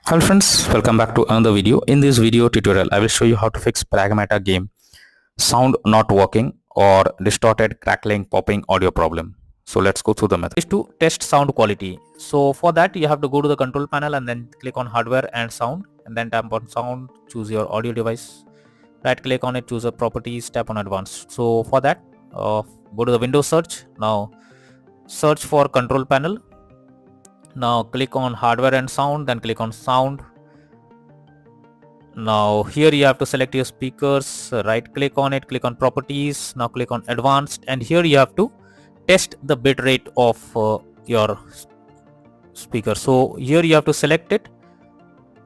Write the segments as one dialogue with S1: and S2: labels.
S1: Hello friends, welcome back to another video. In this video tutorial, I will show you how to fix Pragmata game sound not working or distorted crackling popping audio problem. So let's go through the method. Is to test sound quality. So for that you have to go to the control panel and then click on hardware and sound and then tap on sound, choose your audio device, right click on it, choose a properties, tap on advanced. So for that go to the Windows search. Now search for control panel. Now click on hardware and sound, then click on sound. Now here you have to select your speakers, right click on it, click on properties, now click on advanced, and here you have to test the bit rate of your speaker. So here you have to select it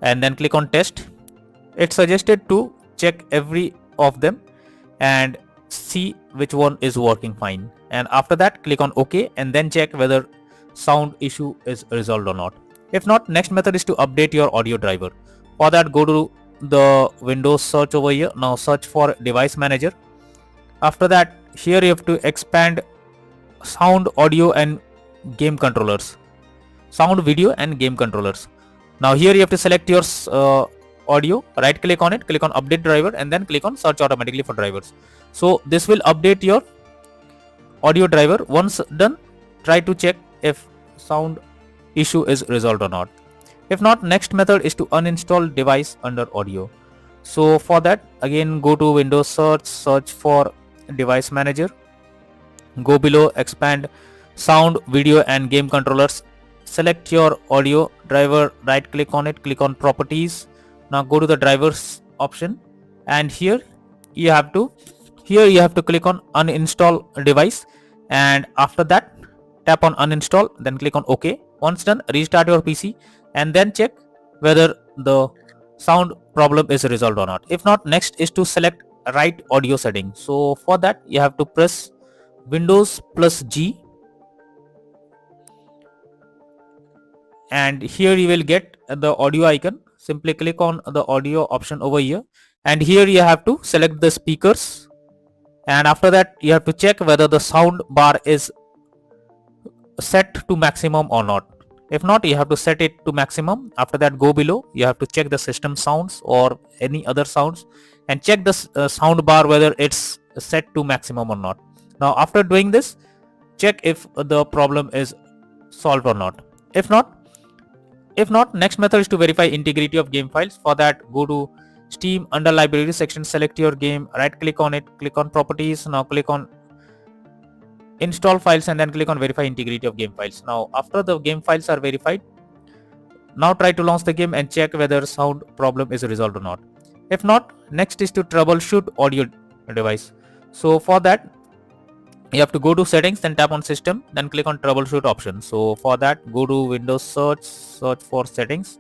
S1: and then click on test. It's suggested to check every of them and see which one is working fine, and after that click on OK and then check whether sound issue is resolved or not. If not, next method is to update your audio driver. For that, go to the Windows search over here. Now search for device manager. After that, here you have to expand sound, audio and game controllers, sound, video and game controllers. Now here you have to select your audio, right click on it, click on update driver and then click on search automatically for drivers. So this will update your audio driver. Once done, try to check if sound issue is resolved or not. If not, next method is to uninstall device under audio. So for that, again go to Windows search, search for device manager, go below expand sound, video and game controllers, select your audio driver, right click on it, click on properties. Now go to the drivers option and here you have to click on uninstall device, and after that tap on uninstall, then click on OK. Once done, restart your PC and then check whether the sound problem is resolved or not. If not, next is to select right audio setting. So for that you have to press Windows plus G and here you will get the audio icon. Simply click on the audio option over here and here you have to select the speakers, and after that you have to check whether the sound bar is set to maximum or not. If not, you have to set it to maximum. After that, go below, you have to check the system sounds or any other sounds and check the sound bar whether it's set to maximum or not. Now after doing this, check if the problem is solved or not. If not, next method is to verify integrity of game files. For that, go to Steam, under library section, select your game, right click on it, click on properties. Now click on install files and then click on verify integrity of game files. Now after the game files are verified, now try to launch the game and check whether sound problem is resolved or not. If not, next is to troubleshoot audio device. So for that you have to go to settings, then tap on system, then click on troubleshoot option. So for that, go to Windows search, search for settings,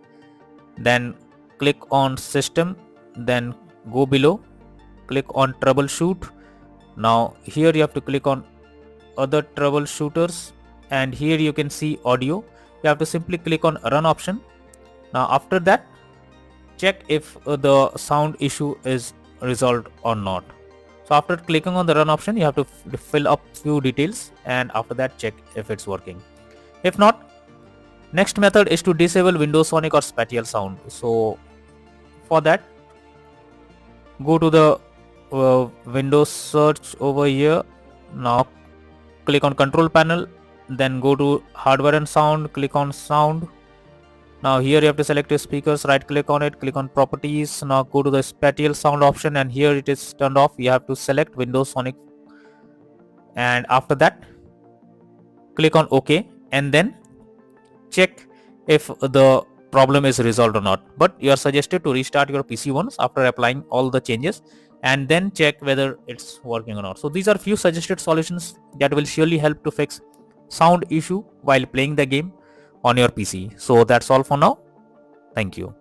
S1: then click on system, then go below, click on troubleshoot. Now here you have to click on other troubleshooters and here you can see audio. You have to simply click on run option. Now after that, check if the sound issue is resolved or not. So after clicking on the run option, you have to fill up few details and after that check if it's working. If not, next method is to disable Windows Sonic or spatial sound. So for that, go to the Windows search over here. Now click on control panel, then go to hardware and sound, click on sound. Now here you have to select your speakers, right click on it, click on properties. Now go to the spatial sound option and here it is turned off. You have to select Windows Sonic and after that click on OK and then check if the problem is resolved or not. But you are suggested to restart your PC once after applying all the changes and then check whether it's working or not. So these are few suggested solutions that will surely help to fix sound issue while playing the game on your PC. So that's all for now. Thank you.